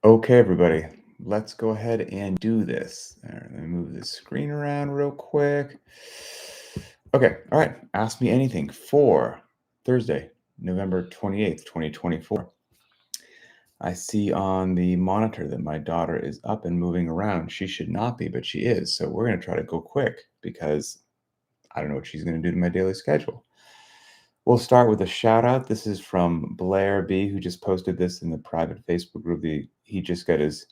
Okay, everybody, let's go ahead and do this. All right, let me move this screen around real quick. Okay, all right. Ask me anything for Thursday, November 28th, 2024. I see on the monitor that my daughter is up and moving around. She should not be, but she is. So we're going to try to go quick because I don't know what she's going to do to my daily schedule. We'll start with a shout out. This is from Blair B, who just posted this in the private Facebook group. He just got his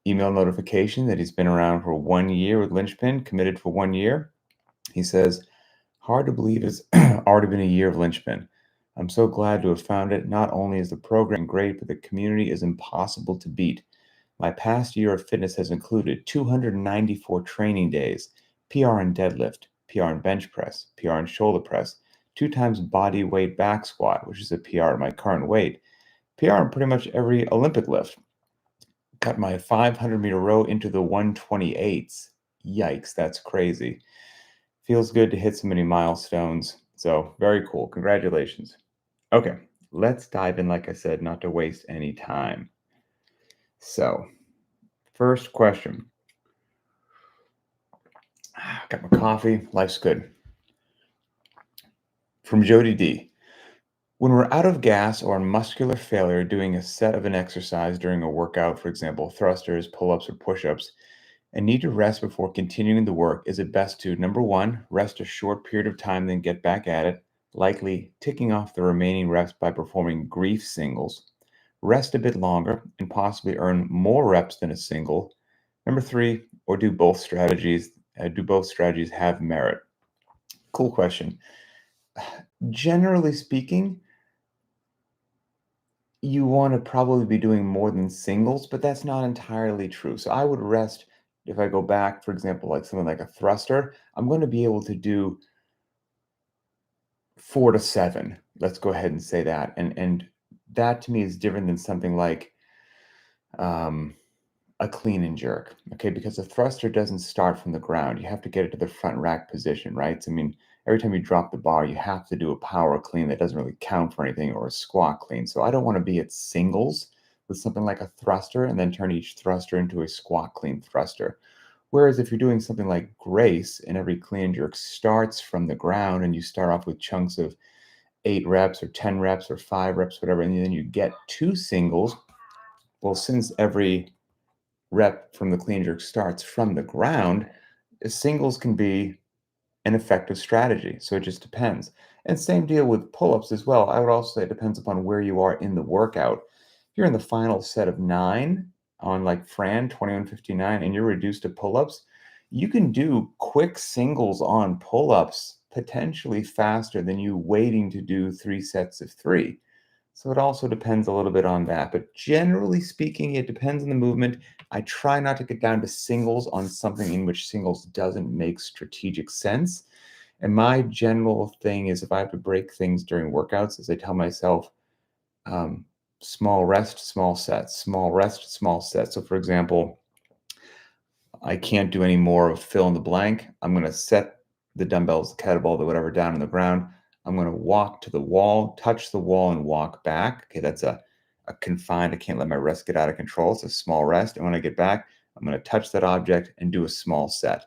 email notification that he's been around for 1 year with Linchpin, committed for 1 year. He says, hard to believe it's already been a year of Linchpin. I'm so glad to have found it. Not only is the program great, but the community is impossible to beat. My past year of fitness has included 294 training days, PR in deadlift, PR in bench press, PR in shoulder press, 2 times body weight back squat, which is a PR at my current weight, PR in pretty much every Olympic lift. Cut my 500-meter row into the 128s. Yikes, that's crazy. Feels good to hit so many milestones. So, very cool. Congratulations. Okay, let's dive in, like I said, not to waste any time. So, first question. Got my coffee. Life's good. From Jody D. When we're out of gas or in muscular failure doing a set of an exercise during a workout, for example, thrusters, pull ups, or push ups, and need to rest before continuing the work, is it best to, number one, rest a short period of time, then get back at it, likely ticking off the remaining reps by performing grief singles, rest a bit longer, and possibly earn more reps than a single? Number three, or do both strategies have merit? Cool question. Generally speaking, you want to probably be doing more than singles, but that's not entirely true. So I would rest if I go back, for example, like something like a thruster, I'm going to be able to do 4 to 7. Let's go ahead and say that. And that to me is different than something like um, a clean and jerk. Okay, because a thruster doesn't start from the ground. You have to get it to the front rack position, right? So, I mean, every time you drop the bar, you have to do a power clean that doesn't really count for anything, or a squat clean. So I don't want to be at singles with something like a thruster and then turn each thruster into a squat clean thruster. Whereas if you're doing something like Grace and every clean and jerk starts from the ground and you start off with chunks of 8 reps or 10 reps or 5 reps, whatever, and then you get 2 singles, well, since every rep from the clean jerk starts from the ground, singles can be an effective strategy. So it just depends. And same deal with pull-ups as well. I would also say it depends upon where you are in the workout. If you're in the final set of 9 on like Fran 2159 and you're reduced to pull-ups, you can do quick singles on pull-ups potentially faster than you waiting to do 3 sets of 3. So it also depends a little bit on that. But generally speaking, it depends on the movement. I try not to get down to singles on something in which singles doesn't make strategic sense. And my general thing is if I have to break things during workouts, is I tell myself, small rest, small sets, small rest, small sets. So for example, I can't do any more of fill in the blank. I'm going to set the dumbbells, the kettlebell, the whatever down on the ground. I'm going to walk to the wall, touch the wall, and walk back. Okay, that's a confined. I can't let my rest get out of control. It's a small rest. And when I get back, I'm going to touch that object and do a small set.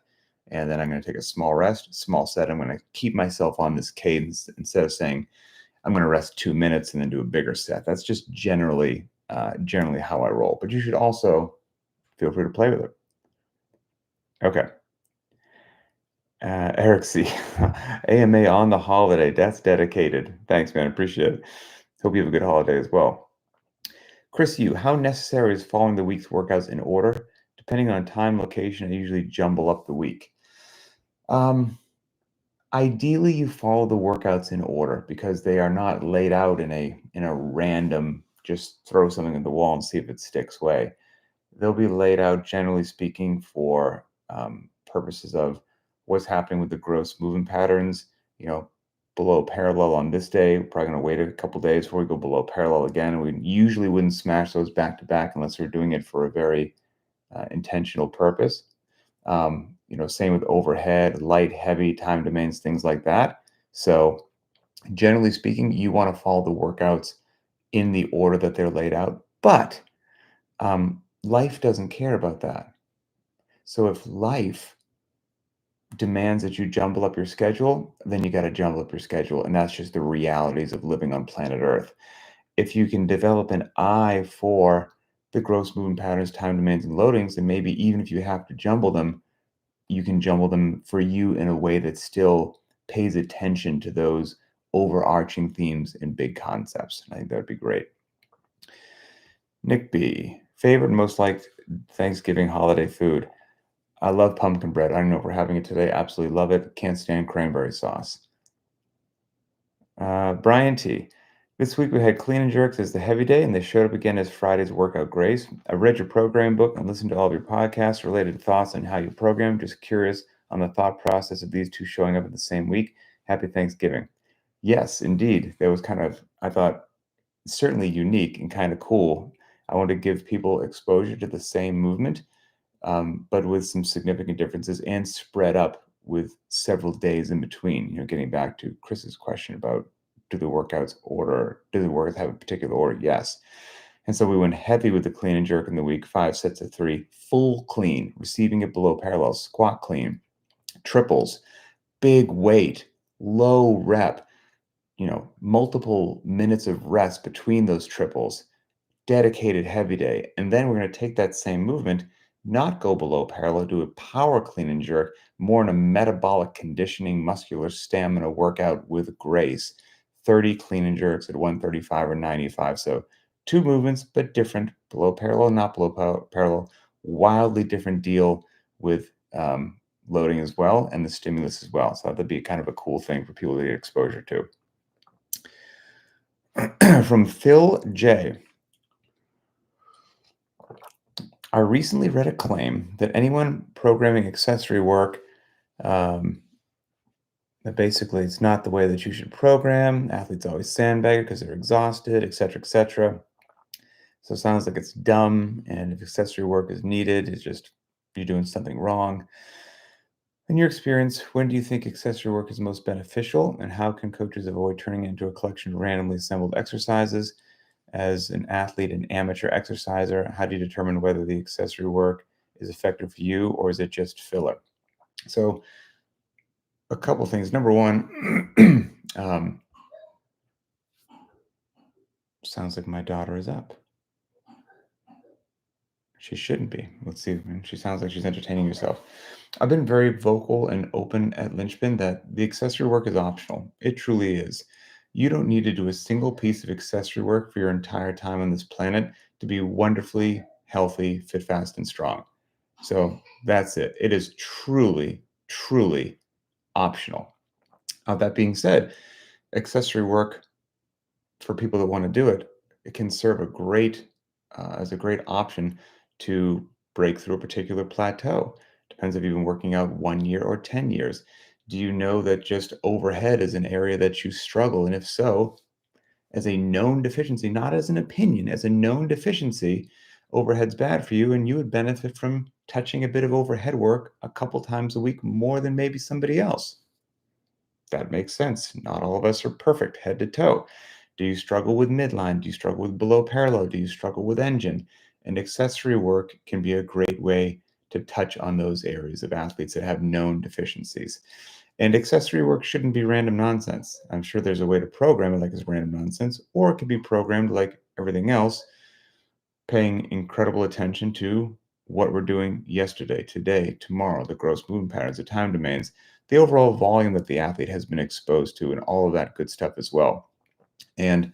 And then I'm going to take a small rest, small set. I'm going to keep myself on this cadence instead of saying I'm going to rest 2 minutes and then do a bigger set. That's just generally how I roll. But you should also feel free to play with it. Okay. Eric C. AMA on the holiday. That's dedicated. Thanks, man. Appreciate it. Hope you have a good holiday as well. Chris U. How necessary is following the week's workouts in order? Depending on time, location, I usually jumble up the week. Ideally, you follow the workouts in order because they are not laid out in a random, just throw something at the wall and see if it sticks way. They'll be laid out, generally speaking, for purposes of what's happening with the gross movement patterns. Below parallel on this day, we're probably going to wait a couple days before we go below parallel again. And we usually wouldn't smash those back to back unless we're doing it for a very intentional purpose. Same with overhead, light, heavy, time domains, things like that. So generally speaking, you want to follow the workouts in the order that they're laid out. But Life doesn't care about that. So if life demands that you jumble up your schedule, then you got to jumble up your schedule. And that's just the realities of living on planet Earth. If you can develop an eye for the gross movement patterns, time demands, and loadings, and maybe even if you have to jumble them, you can jumble them for you in a way that still pays attention to those overarching themes and big concepts. I think that would be great. Nick B, favorite and most liked Thanksgiving holiday food. I love pumpkin bread. I don't know if we're having it today. Absolutely love it. Can't stand cranberry sauce. Brian T. This week we had clean and jerks as the heavy day, and they showed up again as Friday's workout grace. I read your program book and listened to all of your podcasts related to thoughts on how you program. Just curious on the thought process of these two showing up in the same week. Happy Thanksgiving. Yes, indeed. That was kind of, I thought, certainly unique and kind of cool. I want to give people exposure to the same movement, but with some significant differences and spread up with several days in between. Getting back to Chris's question about do the workouts have a particular order? Yes. And so we went heavy with the clean and jerk in the week, 5 sets of 3, full clean, receiving it below parallel, squat clean, triples, big weight, low rep, multiple minutes of rest between those triples, dedicated heavy day. And then we're going to take that same movement, not go below parallel, do a power clean and jerk, more in a metabolic conditioning, muscular stamina workout with grace. 30 clean and jerks at 135 or 95. So two movements, but different, below parallel, not below parallel. Wildly different deal with loading as well and the stimulus as well. So that'd be kind of a cool thing for people to get exposure to. From Phil J. I recently read a claim that anyone programming accessory work, that basically it's not the way that you should program. Athletes always sandbag because they're exhausted, et cetera, et cetera. So it sounds like it's dumb. And if accessory work is needed, it's just you're doing something wrong. In your experience, when do you think accessory work is most beneficial? And how can coaches avoid turning it into a collection of randomly assembled exercises? As an athlete and amateur exerciser, how do you determine whether the accessory work is effective for you or is it just filler? So, a couple things. Number one, sounds like my daughter is up. She shouldn't be. Let's see. She sounds like she's entertaining herself. I've been very vocal and open at Linchpin that the accessory work is optional. It truly is. You don't need to do a single piece of accessory work for your entire time on this planet to be wonderfully healthy, fit, fast, and strong. So that's it. It is truly, truly optional. That being said, accessory work for people that want to do it, it can serve as a great option to break through a particular plateau. Depends if you've been working out 1 year or 10 years. Do you know that just overhead is an area that you struggle? And if so, as a known deficiency, not as an opinion, as a known deficiency, overhead's bad for you, and you would benefit from touching a bit of overhead work a couple times a week more than maybe somebody else. That makes sense. Not all of us are perfect head to toe. Do you struggle with midline? Do you struggle with below parallel? Do you struggle with engine? And accessory work can be a great way to touch on those areas of athletes that have known deficiencies. And accessory work shouldn't be random nonsense. I'm sure there's a way to program it like it's random nonsense, or it can be programmed like everything else, paying incredible attention to what we're doing yesterday, today, tomorrow, the gross movement patterns, the time demands, the overall volume that the athlete has been exposed to, and all of that good stuff as well. And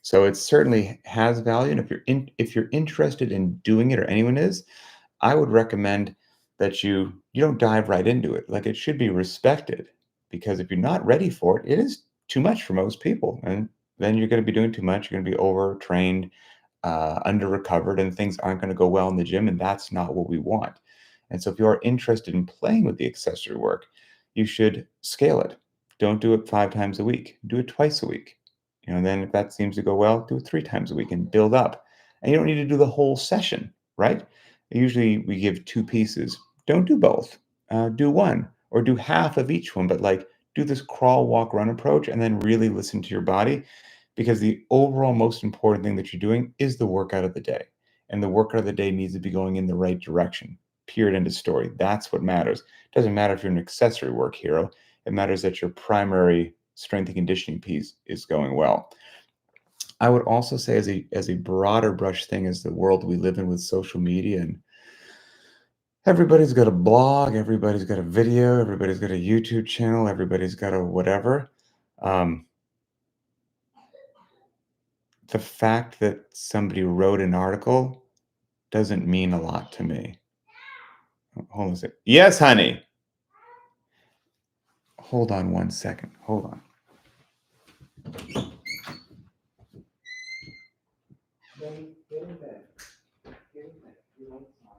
so it certainly has value. And if you're interested in doing it, or anyone is, I would recommend that you don't dive right into it. Like, it should be respected, because if you're not ready for it, it is too much for most people, and then you're going to be doing too much. You're going to be overtrained, under recovered, and things aren't going to go well in the gym, and that's not what we want. And so if you are interested in playing with the accessory work, you should scale it. Don't do it 5 times a week. Do it twice a week. And then if that seems to go well, do it 3 times a week and build up. And you don't need to do the whole session, right? Usually we give 2 pieces. Don't do both. Do one, or do half of each one, but like do this crawl, walk, run approach, and then really listen to your body, because the overall most important thing that you're doing is the workout of the day. and the workout of the day needs to be going in the right direction. Period. End of story. That's what matters. It doesn't matter if you're an accessory work hero. It matters that your primary strength and conditioning piece is going well. I would also say, as a broader brush thing, is the world we live in with social media, and everybody's got a blog, everybody's got a video, everybody's got a YouTube channel, everybody's got a whatever. Um, the fact that somebody wrote an article doesn't mean a lot to me. Hold on a second. Yes, honey. Hold on 1 second. Hold on. Get in bed. Get in bed. You know it's not.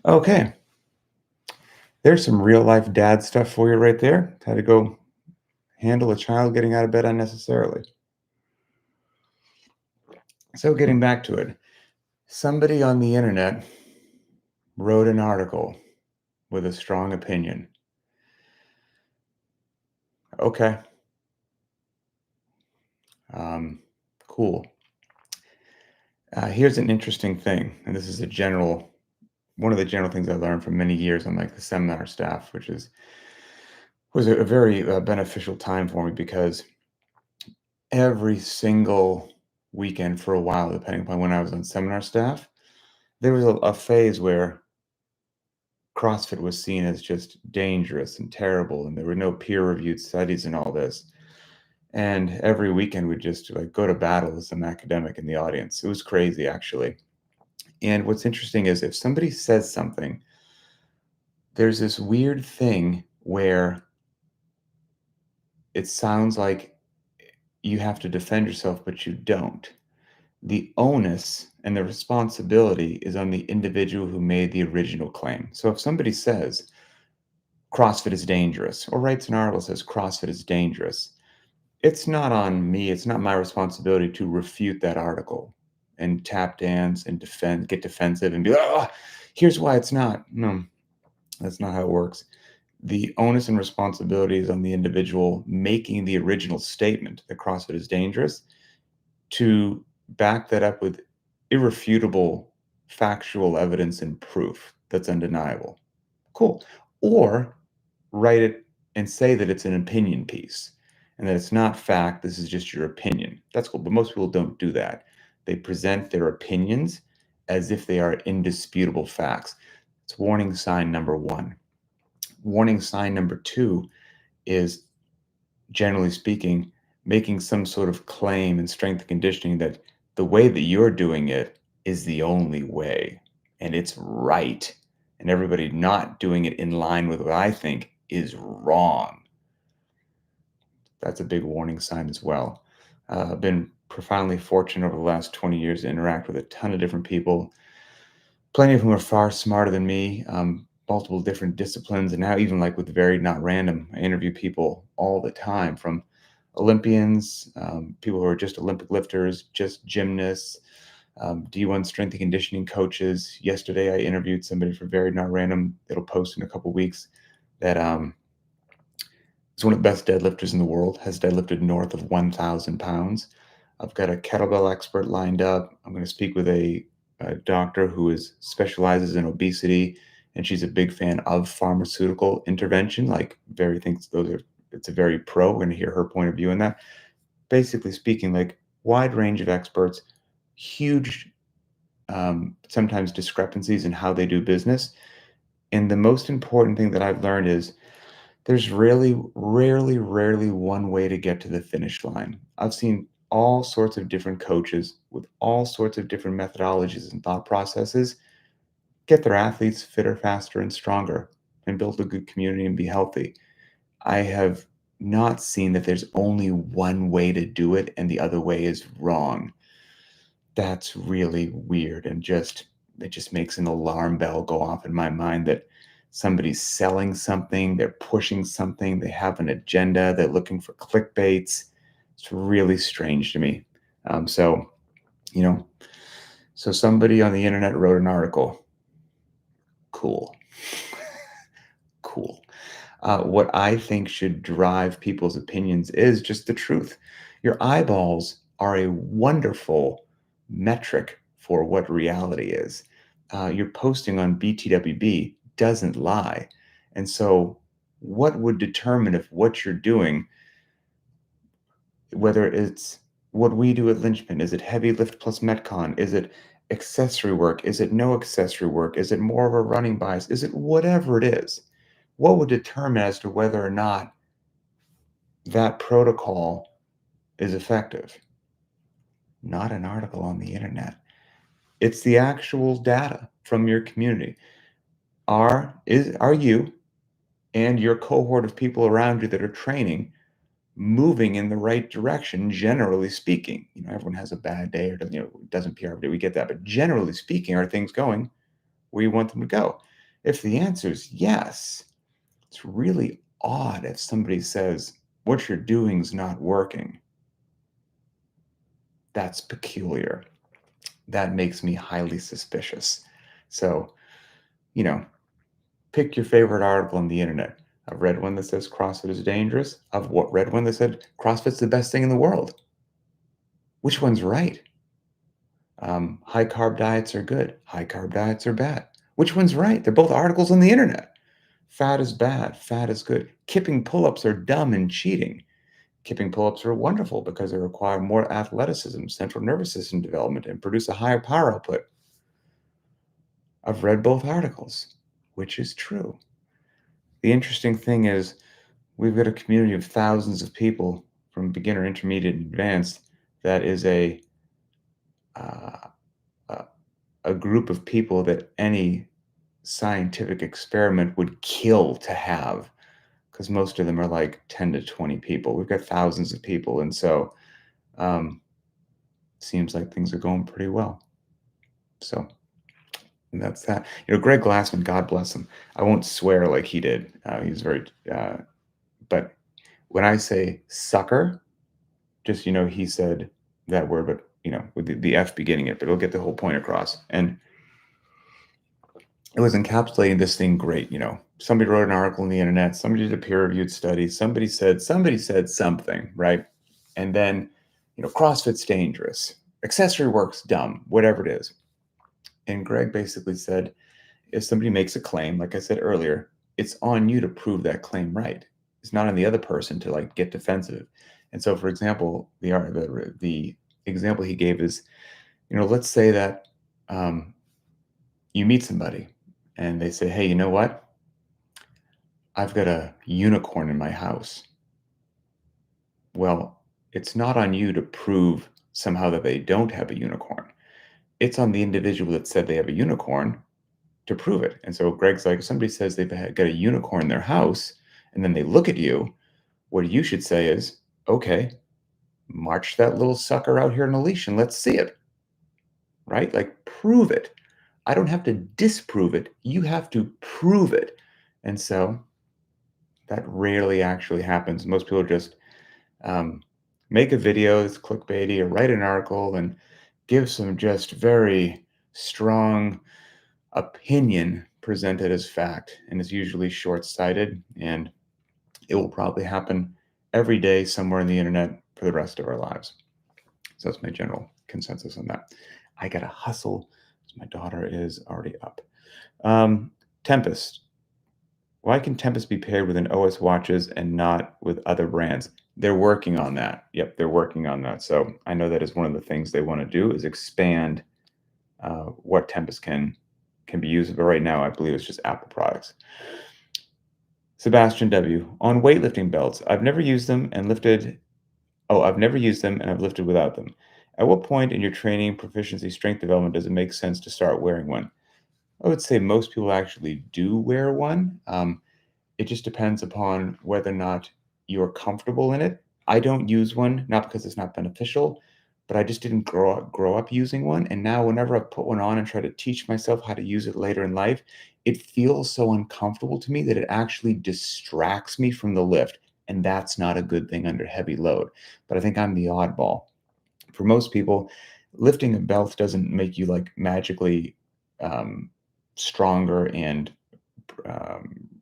Okay. There's some real life dad stuff for you right there. How to go handle a child getting out of bed unnecessarily. So, getting back to it, somebody on the internet wrote an article with a strong opinion. Okay. Cool. Here's an interesting thing, and this is one of the general things I learned from many years on like the seminar staff, which was a very beneficial time for me because every single weekend for a while, depending upon when I was on seminar staff, there was a phase where CrossFit was seen as just dangerous and terrible, and there were no peer-reviewed studies and all this. And every weekend we'd just like go to battle with some academic in the audience. It was crazy, actually. And what's interesting is if somebody says something, there's this weird thing where it sounds like you have to defend yourself, but you don't. The onus and the responsibility is on the individual who made the original claim. So if somebody says CrossFit is dangerous, or writes an article that says CrossFit is dangerous, it's not on me, it's not my responsibility to refute that article and tap dance and get defensive and be like, oh, here's why it's not. No, that's not how it works. The onus and responsibility is on the individual making the original statement that CrossFit is dangerous to back that up with irrefutable factual evidence and proof that's undeniable. Cool. Or write it and say that it's an opinion piece and that it's not fact, this is just your opinion. That's cool. But most people don't do that. They present their opinions as if they are indisputable facts. It's warning sign number one. Warning sign number two is, generally speaking, making some sort of claim in strength and conditioning that the way that you're doing it is the only way and it's right. And everybody not doing it in line with what I think is wrong. That's a big warning sign as well. I've been profoundly fortunate over the last 20 years to interact with a ton of different people. Plenty of whom are far smarter than me, multiple different disciplines, and now even like with Varied Not Random, I interview people all the time, from Olympians, people who are just Olympic lifters, just gymnasts, D1 strength and conditioning coaches. Yesterday, I interviewed somebody for Varied Not Random. It'll post in a couple weeks that is one of the best deadlifters in the world, has deadlifted north of 1,000 pounds. I've got a kettlebell expert lined up. I'm going to speak with a doctor who specializes in obesity, and she's a big fan of pharmaceutical intervention. Like, very thinks it's a very pro. We're going to hear her point of view in that. Basically speaking, like, wide range of experts, huge sometimes discrepancies in how they do business. And the most important thing that I've learned is there's rarely one way to get to the finish line. I've seen all sorts of different coaches with all sorts of different methodologies and thought processes get their athletes fitter, faster, and stronger, and build a good community and be healthy. I have not seen that there's only one way to do it and the other way is wrong. That's really weird, and it just makes an alarm bell go off in my mind that somebody's selling something, they're pushing something, they have an agenda, they're looking for clickbaits. It's really strange to me. So, you know, so somebody on the internet wrote an article. Cool. Cool. What I think should drive people's opinions is just the truth. Your eyeballs are a wonderful metric for what reality is. Your posting on BTWB doesn't lie. And so, what would determine if what you're doing, whether it's what we do at Linchpin, is it heavy lift plus Metcon? Is it accessory work? Is it no accessory work? Is it more of a running bias? Is it whatever it is? What would determine as to whether or not that protocol is effective? Not an article on the internet. It's the actual data from your community. Are you and your cohort of people around you that are training moving in the right direction, generally speaking? Everyone has a bad day or doesn't PR every day. We get that. But generally speaking, are things going where you want them to go? If the answer is yes, it's really odd if somebody says what you're doing is not working. That's peculiar. That makes me highly suspicious. So, you know, pick your favorite article on the internet. I've read one that says CrossFit is dangerous. I've read one that said CrossFit's the best thing in the world. Which one's right? High carb diets are good. High carb diets are bad. Which one's right? They're both articles on the internet. Fat is bad. Fat is good. Kipping pull-ups are dumb and cheating. Kipping pull-ups are wonderful because they require more athleticism, central nervous system development, and produce a higher power output. I've read both articles, which is true. The interesting thing is we've got a community of thousands of people from beginner, intermediate, and advanced that is uh, a group of people that any scientific experiment would kill to have, because most of them are like 10 to 20 people. We've got thousands of people, and so seems like things are going pretty well. So that's that. Greg Glassman, God bless him. I won't swear like he did. He's very, but when I say sucker, just, he said that word, but, with the F beginning it, but it'll get the whole point across. And it was encapsulating this thing great. Somebody wrote an article on the internet, somebody did a peer-reviewed study, somebody said something, right? And then, CrossFit's dangerous, accessory work's dumb, whatever it is. And Greg basically said, if somebody makes a claim, like I said earlier, it's on you to prove that claim right. It's not on the other person to get defensive. And so, for example, the example he gave is, let's say that you meet somebody and they say, hey, you know what? I've got a unicorn in my house. Well, it's not on you to prove somehow that they don't have a unicorn. It's on the individual that said they have a unicorn to prove it. And so Greg's like, if somebody says they've got a unicorn in their house and then they look at you, what you should say is, okay, march that little sucker out here in a leash and let's see it. Right? Prove it. I don't have to disprove it. You have to prove it. And so that rarely actually happens. Most people just make a video that's clickbaity or write an article and give some just very strong opinion presented as fact. And it's usually short-sighted, and it will probably happen every day somewhere on the internet for the rest of our lives. So that's my general consensus on that. I got to hustle. My daughter is already up. Tempest. Why can Tempest be paired with an OS watches and not with other brands? They're working on that. Yep, they're working on that. So I know that is one of the things they want to do is expand what Tempest can be used. But right now, I believe it's just Apple products. Sebastian W. On weightlifting belts, I've never used them and lifted. Oh, I've never used them and I've lifted without them. At what point in your training, proficiency, strength development does it make sense to start wearing one? I would say most people actually do wear one. It just depends upon whether or not you're comfortable in it. I don't use one, not because it's not beneficial, but I just didn't grow up using one. And now whenever I put one on and try to teach myself how to use it later in life, it feels so uncomfortable to me that it actually distracts me from the lift. And that's not a good thing under heavy load. But I think I'm the oddball. For most people, lifting a belt doesn't make you like magically um, stronger and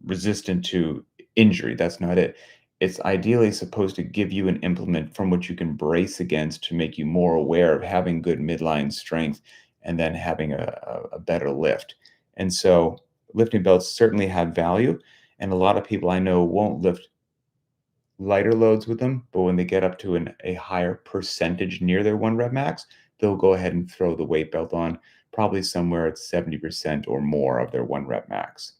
resistant to injury. That's not it. It's ideally supposed to give you an implement from which you can brace against to make you more aware of having good midline strength and then having a better lift. And so lifting belts certainly have value. And a lot of people I know won't lift lighter loads with them, but when they get up to a higher percentage near their 1 rep max, they'll go ahead and throw the weight belt on, probably somewhere at 70% or more of their 1 rep max.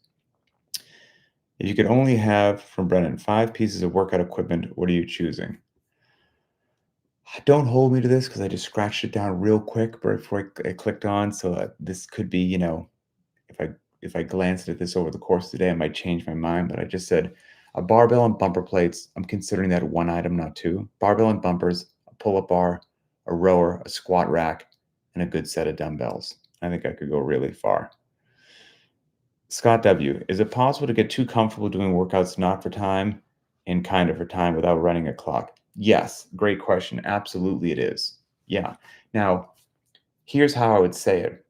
If you could only have, from Brennan, 5 pieces of workout equipment, what are you choosing? Don't hold me to this because I just scratched it down real quick before I clicked on. So this could be, if I glanced at this over the course of the day, I might change my mind. But I just said a barbell and bumper plates. I'm considering that one item, not two. Barbell and bumpers, a pull-up bar, a rower, a squat rack, and a good set of dumbbells. I think I could go really far. Scott W. Is it possible to get too comfortable doing workouts not for time and kind of for time without running a clock? Yes, great question. Absolutely, it is. Yeah. Now, here's how I would say it.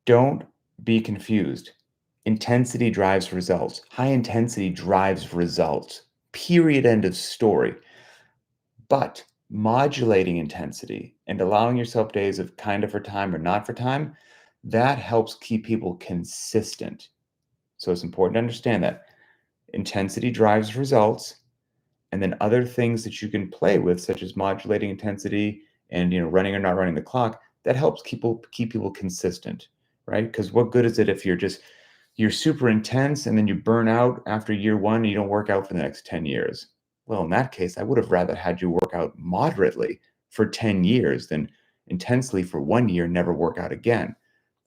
Don't be confused. Intensity drives results. High intensity drives results. Period. End of story. But modulating intensity and allowing yourself days of kind of for time or not for time, that helps keep people consistent. So it's important to understand that intensity drives results, and then other things that you can play with, such as modulating intensity and running or not running the clock, that helps keep people consistent, right? Because what good is it if you're super intense and then you burn out after year one and you don't work out for the next 10 years? Well, in that case, I would have rather had you work out moderately for 10 years than intensely for 1 year and never work out again.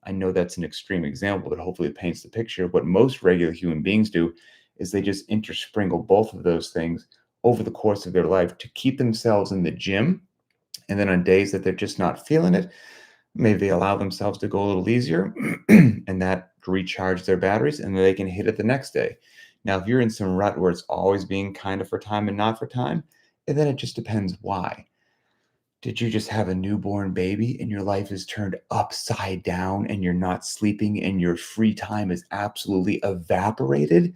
I know that's an extreme example, but hopefully it paints the picture. What most regular human beings do is they just intersprinkle both of those things over the course of their life to keep themselves in the gym. And then on days that they're just not feeling it, maybe they allow themselves to go a little easier and that recharge their batteries and then they can hit it the next day. Now, if you're in some rut where it's always being kind of for time and not for time, and then it just depends why. Did you just have a newborn baby and your life is turned upside down and you're not sleeping and your free time is absolutely evaporated?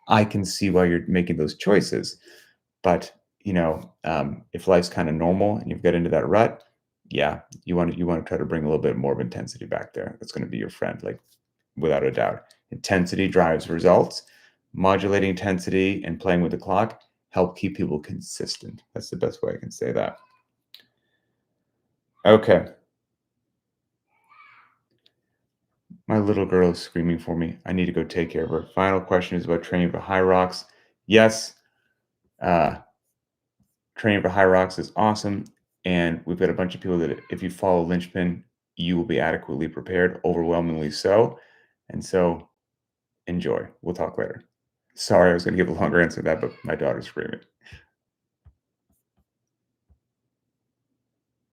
I can see why you're making those choices. But, if life's kind of normal and you've got into that rut, yeah, you want to try to bring a little bit more of intensity back there. That's going to be your friend, like without a doubt. Intensity drives results. Modulating intensity and playing with the clock help keep people consistent. That's the best way I can say that. Okay. My little girl is screaming for me. I need to go take care of her. Final question is about training for Hyrox. Yes, uh, training for Hyrox is awesome. And we've got a bunch of people that if you follow Linchpin, you will be adequately prepared, overwhelmingly so. And so enjoy. We'll talk later. Sorry, I was going to give a longer answer to that, but my daughter's screaming.